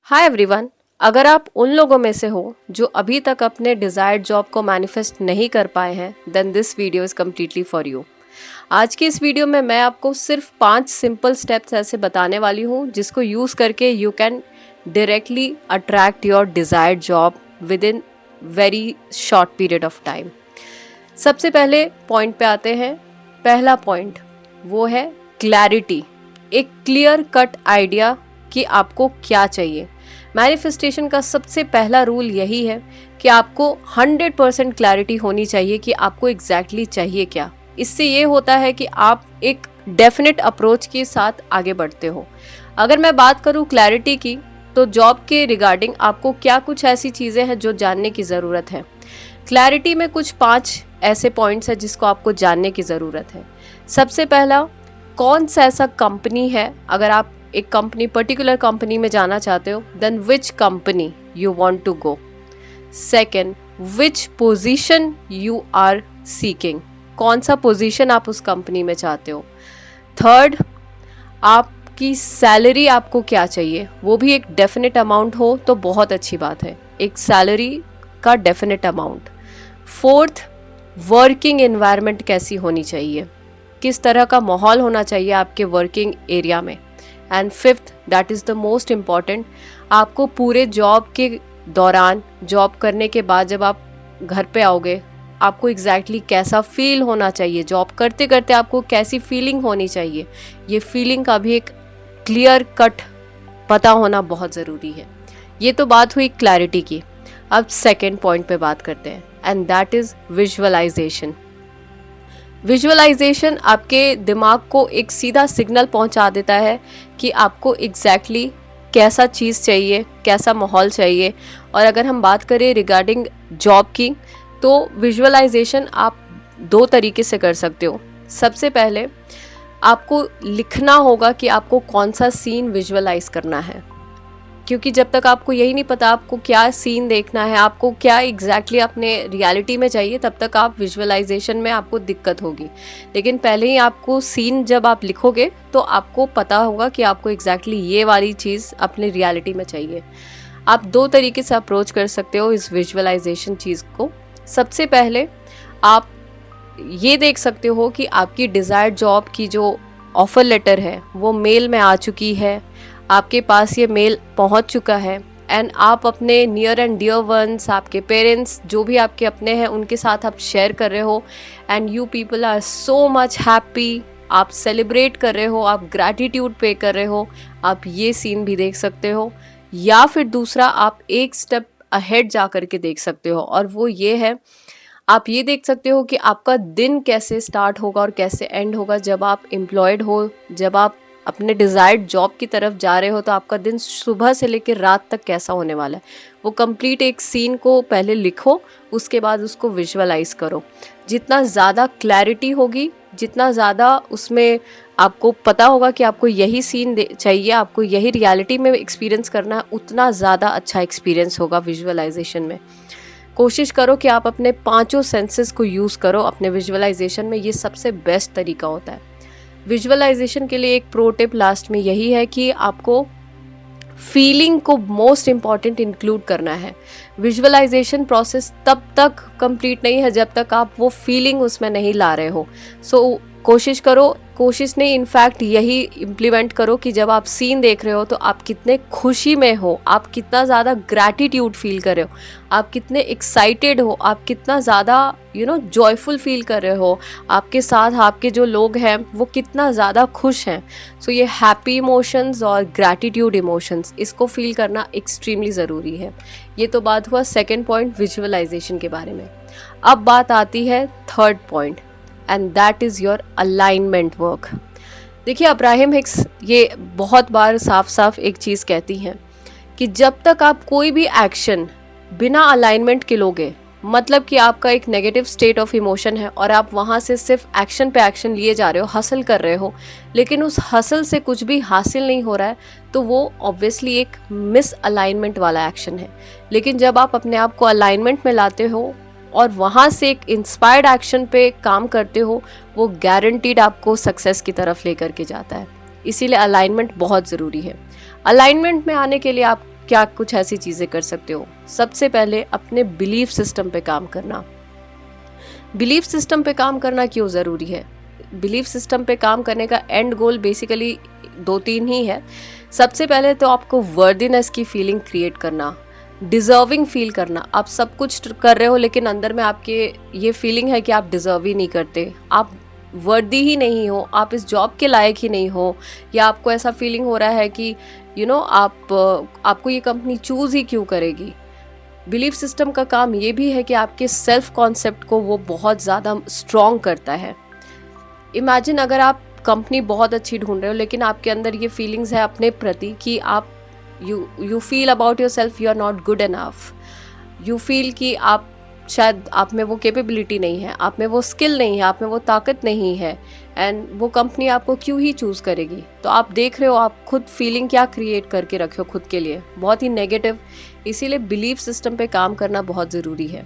Hi everyone. अगर आप उन लोगों में से हो जो अभी तक अपने डिजायर्ड जॉब को मैनिफेस्ट नहीं कर पाए हैं, then this video is completely for you. आज की इस वीडियो में मैं आपको सिर्फ 5 सिंपल स्टेप्स ऐसे बताने वाली हूँ जिसको यूज़ करके you can directly attract your desired job with in very short period of time. सबसे पहले पॉइंट पे आते हैं। पहला पॉइंट वो है क्लैरिटी, एक क्लियर कट आइडिया कि आपको क्या चाहिए। मैनिफेस्टेशन का सबसे पहला रूल यही है कि आपको 100% क्लैरिटी होनी चाहिए कि आपको एग्जैक्टली चाहिए क्या। इससे ये होता है कि आप एक डेफिनेट अप्रोच के साथ आगे बढ़ते हो। अगर मैं बात करूँ क्लैरिटी की, तो जॉब के रिगार्डिंग आपको क्या कुछ ऐसी चीज़ें हैं जो जानने की ज़रूरत है। क्लैरिटी में कुछ 5 ऐसे पॉइंट्स हैं जिसको आपको जानने की ज़रूरत है। सबसे पहला, कौन सा ऐसा कंपनी है, अगर आप एक कंपनी पर्टिकुलर कंपनी में जाना चाहते हो, then which company you want to go. Second, which position you are seeking, कौन सा पोजीशन आप उस कंपनी में चाहते हो। थर्ड, आपकी सैलरी आपको क्या चाहिए, वो भी एक डेफिनेट अमाउंट हो तो बहुत अच्छी बात है, एक सैलरी का definite amount. Fourth, working environment कैसी होनी चाहिए, किस तरह का माहौल होना चाहिए आपके वर्किंग एरिया में। And fifth, that is the most important, आपको पूरे जॉब के दौरान, जॉब करने के बाद जब आप घर पे आओगे, आपको एग्जैक्टली कैसा फील होना चाहिए, जॉब करते करते आपको कैसी फीलिंग होनी चाहिए। ये फीलिंग का भी एक क्लियर कट पता होना बहुत ज़रूरी है। ये तो बात हुई क्लैरिटी की। अब सेकेंड पॉइंट पे बात करते हैं, and that is visualisation. Visualisation आपके दिमाग को एक सीधा सिग्नल पहुंचा देता है कि आपको एग्जैक्टली कैसा चीज़ चाहिए, कैसा माहौल चाहिए। और अगर हम बात करें रिगार्डिंग जॉब की, तो विजुअलाइजेशन आप 2 तरीके से कर सकते हो। सबसे पहले आपको लिखना होगा कि आपको कौन सा सीन विजुअलाइज करना है, क्योंकि जब तक आपको यही नहीं पता आपको क्या सीन देखना है, आपको क्या एग्जैक्टली अपने रियलिटी में चाहिए, तब तक आप विजुअलाइजेशन में आपको दिक्कत होगी। लेकिन पहले ही आपको सीन जब आप लिखोगे तो आपको पता होगा कि आपको एग्जैक्टली ये वाली चीज़ अपनी रियलिटी में चाहिए। आप 2 तरीके से अप्रोच कर सकते हो इस विजुअलाइजेशन चीज़ को। सबसे पहले आप ये देख सकते हो कि आपकी डिज़ायर्ड जॉब की जो ऑफ़र लेटर है वो मेल में आ चुकी है, आपके पास ये मेल पहुंच चुका है, एंड आप अपने नियर एंड डियर वंस, आपके पेरेंट्स, जो भी आपके अपने हैं, उनके साथ आप शेयर कर रहे हो, and you people are so much happy, आप सेलिब्रेट कर रहे हो, आप ग्रैटिट्यूड पे कर रहे हो। आप ये सीन भी देख सकते हो। या फिर दूसरा, आप एक स्टेप अहेड जा कर के देख सकते हो, और वो ये है, आप ये देख सकते हो कि आपका दिन कैसे स्टार्ट होगा और कैसे एंड होगा जब आप एम्प्लॉयड हो, जब आप अपने डिज़ायर्ड जॉब की तरफ जा रहे हो, तो आपका दिन सुबह से लेकर रात तक कैसा होने वाला है। वो कंप्लीट एक सीन को पहले लिखो, उसके बाद उसको विजुअलाइज करो। जितना ज़्यादा क्लैरिटी होगी, जितना ज़्यादा उसमें आपको पता होगा कि आपको यही सीन चाहिए, आपको यही रियलिटी में एक्सपीरियंस करना है, उतना ज़्यादा अच्छा एक्सपीरियंस होगा विजुअलाइजेशन में। कोशिश करो कि आप अपने 5 सेंसेस को यूज़ करो अपने विजुअलाइजेशन में, ये सबसे बेस्ट तरीका होता है। विजुअलाइजेशन के लिए एक प्रो टिप लास्ट में यही है कि आपको फीलिंग को मोस्ट इम्पॉर्टेंट इंक्लूड करना है। विजुअलाइजेशन प्रोसेस तब तक कंप्लीट नहीं है जब तक आप वो फीलिंग उसमें नहीं ला रहे हो। सो कोशिश करो, कोशिश नहीं, इनफैक्ट यही इम्प्लीमेंट करो कि जब आप सीन देख रहे हो तो आप कितने खुशी में हो, आप कितना ज़्यादा ग्रैटिट्यूड फील कर रहे हो, आप कितने एक्साइटेड हो, आप कितना ज़्यादा जॉयफुल फील कर रहे हो, आपके साथ आपके जो लोग हैं वो कितना ज़्यादा खुश हैं। सो ये हैप्पी इमोशंस और ग्रैटिट्यूड इमोशंस, इसको फील करना एक्सट्रीमली ज़रूरी है। ये तो बात हुआ सेकेंड पॉइंट विजुअलाइजेशन के बारे में। अब बात आती है third point, and that is your alignment work. देखिए, अब्राहम हिक्स ये बहुत बार साफ साफ एक चीज़ कहती हैं कि जब तक आप कोई भी एक्शन बिना अलाइनमेंट के लोगे, मतलब कि आपका एक नेगेटिव स्टेट ऑफ इमोशन है और आप वहाँ से सिर्फ एक्शन पे एक्शन लिए जा रहे हो, हसल कर रहे हो, लेकिन उस हसल से कुछ भी हासिल नहीं हो रहा है, तो वो ऑब्वियसली एक मिस अलाइनमेंट वाला एक्शन है। लेकिन जब आप अपने आप को अलाइनमेंट में लाते हो और वहाँ से एक इंस्पायर्ड एक्शन पे काम करते हो, वो गारंटीड आपको सक्सेस की तरफ लेकर के जाता है। इसीलिए अलाइनमेंट बहुत ज़रूरी है। अलाइनमेंट में आने के लिए आप क्या कुछ ऐसी चीज़ें कर सकते हो? सबसे पहले अपने बिलीफ सिस्टम पे काम करना। बिलीफ सिस्टम पे काम करना क्यों ज़रूरी है? बिलीफ सिस्टम पे काम करने का एंड गोल बेसिकली 2-3 ही है। सबसे पहले तो आपको वर्दीनेस की फीलिंग क्रिएट करना, डिज़र्विंग फील करना। आप सब कुछ कर रहे हो लेकिन अंदर में आपके ये फीलिंग है कि आप डिज़र्व ही नहीं करते, आप वर्दी ही नहीं हो, आप इस जॉब के लायक ही नहीं हो, या आपको ऐसा फीलिंग हो रहा है कि आपको ये कंपनी चूज़ ही क्यों करेगी। बिलीफ सिस्टम का काम ये भी है कि आपके सेल्फ कॉन्सेप्ट को वो बहुत ज़्यादा स्ट्रॉन्ग करता है। इमेजिन अगर आप कंपनी बहुत अच्छी ढूंढ रहे हो लेकिन आपके अंदर ये फीलिंग्स है अपने प्रति कि आप you feel about your self you are not good enough, you feel कि आप शायद आप में वो कैपेबिलिटी नहीं है, आप में वो स्किल नहीं है, आप में वो ताकत नहीं है, एंड वो कंपनी आपको क्यों ही चूज़ करेगी। तो आप देख रहे हो आप खुद फीलिंग क्या क्रिएट करके रखे हो खुद के लिए, बहुत ही नेगेटिव। इसीलिए बिलीफ सिस्टम पे काम करना बहुत ज़रूरी है।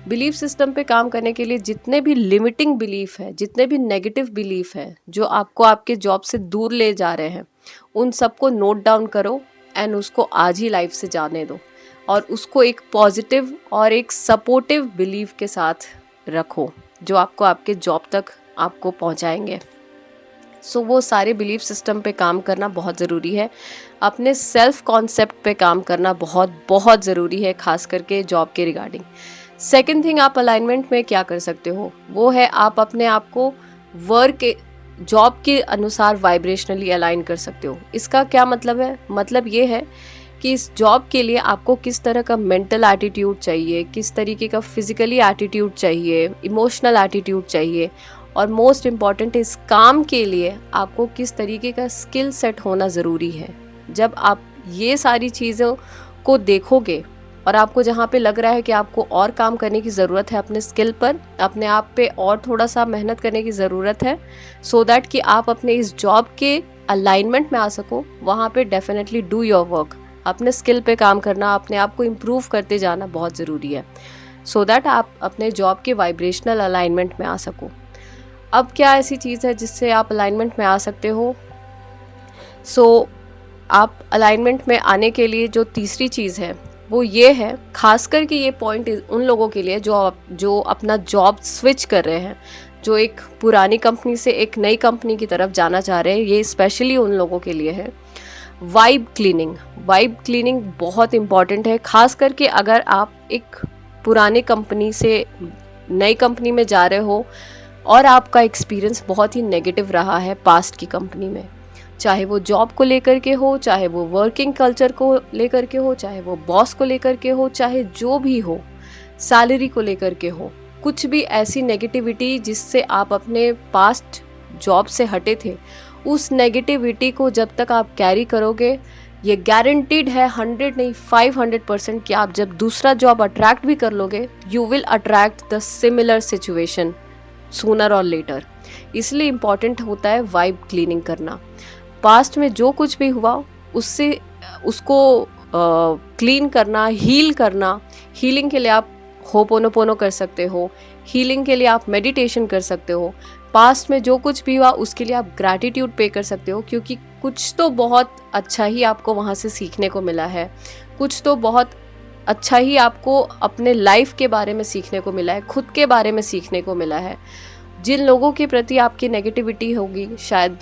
बिलीफ सिस्टम पे काम करने के लिए जितने भी लिमिटिंग बिलीफ है, जितने भी नेगेटिव बिलीफ है जो आपको आपके जॉब से दूर ले जा रहे हैं, उन सबको नोट डाउन करो एंड उसको आज ही लाइफ से जाने दो और उसको एक पॉजिटिव और एक सपोर्टिव बिलीव के साथ रखो जो आपको आपके जॉब तक आपको पहुंचाएंगे। सो वो सारे बिलीफ सिस्टम पे काम करना बहुत ज़रूरी है। अपने सेल्फ कॉन्सेप्ट पे काम करना बहुत बहुत ज़रूरी है, खास करके जॉब के रिगार्डिंग। सेकेंड थिंग आप अलाइनमेंट में क्या कर सकते हो वो है आप अपने आप को वर्क जॉब के अनुसार वाइब्रेशनली अलाइन कर सकते हो। इसका क्या मतलब है? मतलब ये है कि इस जॉब के लिए आपको किस तरह का मेंटल एटीट्यूड चाहिए, किस तरीके का फिजिकली एटीट्यूड चाहिए, इमोशनल एटीट्यूड चाहिए, और मोस्ट इम्पॉर्टेंट इस काम के लिए आपको किस तरीके का स्किल सेट होना ज़रूरी है। जब आप ये सारी चीज़ों को देखोगे और आपको जहाँ पे लग रहा है कि आपको और काम करने की ज़रूरत है अपने स्किल पर, अपने आप पे और थोड़ा सा मेहनत करने की ज़रूरत है सो दैट कि आप अपने इस जॉब के अलाइनमेंट में आ सको, वहाँ पे डेफिनेटली डू योर वर्क। अपने स्किल पे काम करना, अपने आप को इम्प्रूव करते जाना बहुत ज़रूरी है सो दैट आप अपने जॉब के वाइब्रेशनल अलाइनमेंट में आ सको। अब क्या ऐसी चीज़ है जिससे आप अलाइनमेंट में आ सकते हो? आप अलाइनमेंट में आने के लिए जो तीसरी चीज़ है वो ये है, खास करके ये पॉइंट उन लोगों के लिए जो अपना जॉब स्विच कर रहे हैं, जो एक पुरानी कंपनी से एक नई कंपनी की तरफ जाना चाह रहे हैं, ये स्पेशली उन लोगों के लिए है। वाइब क्लीनिंग बहुत इम्पॉर्टेंट है, खास करके अगर आप एक पुरानी कंपनी से नई कंपनी में जा रहे हो और आपका एक्सपीरियंस बहुत ही नेगेटिव रहा है पास्ट की कंपनी में, चाहे वो जॉब को लेकर के हो, चाहे वो वर्किंग कल्चर को लेकर के हो, चाहे वो बॉस को लेकर के हो, चाहे जो भी हो, सैलरी को लेकर के हो, कुछ भी ऐसी नेगेटिविटी जिससे आप अपने पास्ट जॉब से हटे थे, उस नेगेटिविटी को जब तक आप कैरी करोगे, ये गारंटीड है 100 नहीं 500% कि आप जब दूसरा जॉब अट्रैक्ट भी कर लोगे, you will attract the similar situation sooner और लेटर। इसलिए इम्पॉर्टेंट होता है वाइब क्लीनिंग करना। पास्ट में जो कुछ भी हुआ उसको क्लीन करना, हील करना। हीलिंग के लिए आप होपोनोपोनो कर सकते हो, हीलिंग के लिए आप मेडिटेशन कर सकते हो। पास्ट में जो कुछ भी हुआ उसके लिए आप ग्रैटिट्यूड पे कर सकते हो, क्योंकि कुछ तो बहुत अच्छा ही आपको वहाँ से सीखने को मिला है, कुछ तो बहुत अच्छा ही आपको अपने लाइफ के बारे में सीखने को मिला है, खुद के बारे में सीखने को मिला है। जिन लोगों के प्रति आपकी नेगेटिविटी होगी, शायद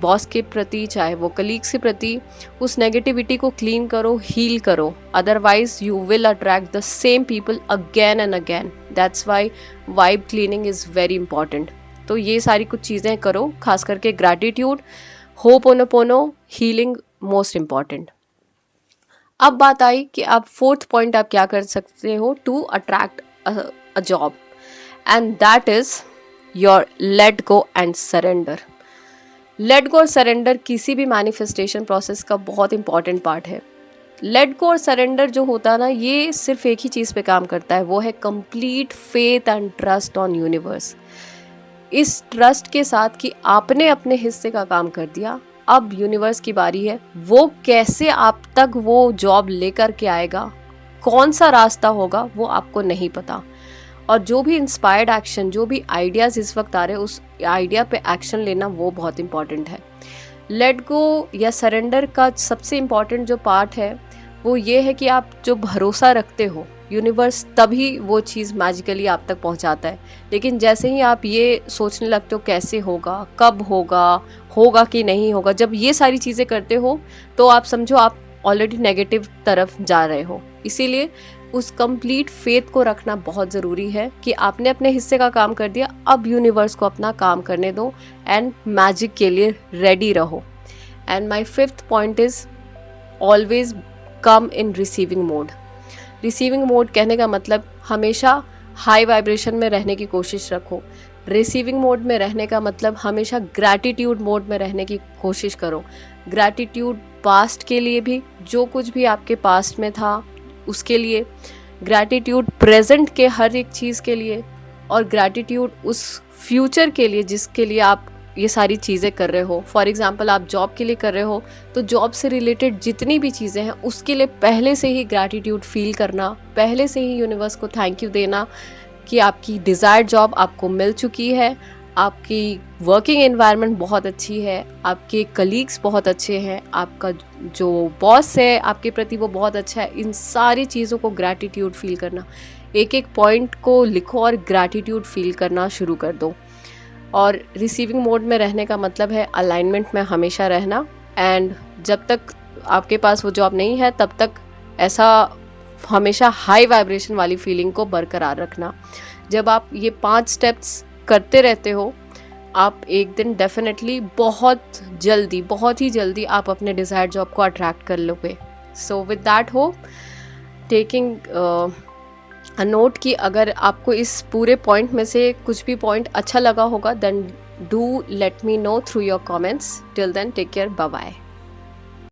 बॉस के प्रति, चाहे वो कलीग्स के प्रति, उस नेगेटिविटी को क्लीन करो, हील करो, otherwise you will attract the same people again and again. That's why vibe cleaning is very important. तो ये सारी कुछ चीज़ें करो, खास करके gratitude, ho'oponopono, healing most important. अब बात आई कि आप फोर्थ पॉइंट आप क्या कर सकते हो to attract a job, and that is your let go and surrender. Let go और सरेंडर किसी भी मैनिफेस्टेशन प्रोसेस का बहुत इंपॉर्टेंट पार्ट है। लेट गो और सरेंडर जो होता है ना, ये सिर्फ एक ही चीज़ पे काम करता है, वो है complete faith and trust on universe. इस ट्रस्ट के साथ कि आपने अपने हिस्से का काम कर दिया, अब यूनिवर्स की बारी है, वो कैसे आप तक वो जॉब लेकर के आएगा, कौन सा रास्ता होगा वो आपको नहीं पता। और जो भी इंस्पायर्ड एक्शन, जो भी आइडियाज़ इस वक्त आ रहे हैं, उस आइडिया पे एक्शन लेना वो बहुत इंपॉर्टेंट है। लेट गो या सरेंडर का सबसे इम्पॉर्टेंट जो पार्ट है वो ये है कि आप जो भरोसा रखते हो यूनिवर्स तभी वो चीज़ मैजिकली आप तक पहुंचाता है। लेकिन जैसे ही आप ये सोचने लगते हो कैसे होगा, कब होगा, होगा कि नहीं होगा, जब ये सारी चीज़ें करते हो तो आप समझो आप ऑलरेडी नेगेटिव तरफ जा रहे हो। इसीलिए उस कंप्लीट फेथ को रखना बहुत ज़रूरी है कि आपने अपने हिस्से का काम कर दिया, अब यूनिवर्स को अपना काम करने दो एंड मैजिक के लिए रेडी रहो। And my fifth point is always come in receiving mode. Receiving mode कहने का मतलब हमेशा हाई वाइब्रेशन में रहने की कोशिश रखो। रिसीविंग मोड में रहने का मतलब हमेशा ग्रैटिट्यूड मोड में रहने की कोशिश करो। ग्रैटिट्यूड पास्ट के लिए भी, जो कुछ भी आपके पास्ट में था उसके लिए, ग्रैटिट्यूड प्रेजेंट के हर एक चीज़ के लिए, और ग्रैटिट्यूड उस फ्यूचर के लिए जिसके लिए आप ये सारी चीज़ें कर रहे हो। फॉर एग्जांपल आप जॉब के लिए कर रहे हो तो जॉब से रिलेटेड जितनी भी चीज़ें हैं उसके लिए पहले से ही ग्रैटिट्यूड फील करना, पहले से ही यूनिवर्स को थैंक यू देना कि आपकी डिज़ायर्ड जॉब आपको मिल चुकी है, आपकी वर्किंग एनवायरनमेंट बहुत अच्छी है, आपके कलीग्स बहुत अच्छे हैं, आपका जो बॉस है आपके प्रति वो बहुत अच्छा है। इन सारी चीज़ों को ग्रैटिट्यूड फील करना, एक एक पॉइंट को लिखो और ग्रैटिट्यूड फील करना शुरू कर दो। और रिसीविंग मोड में रहने का मतलब है अलाइनमेंट में हमेशा रहना, एंड जब तक आपके पास वो जॉब नहीं है तब तक ऐसा हमेशा हाई वाइब्रेशन वाली फीलिंग को बरकरार रखना। जब आप ये 5 स्टेप्स करते रहते हो, आप एक दिन डेफिनेटली बहुत ही जल्दी आप अपने डिज़ायर्ड जॉब को अट्रैक्ट कर लोगे। So with that hope, taking a note कि अगर आपको इस पूरे पॉइंट में से कुछ भी पॉइंट अच्छा लगा होगा, then do let me know through your comments. Till then take care, bye bye.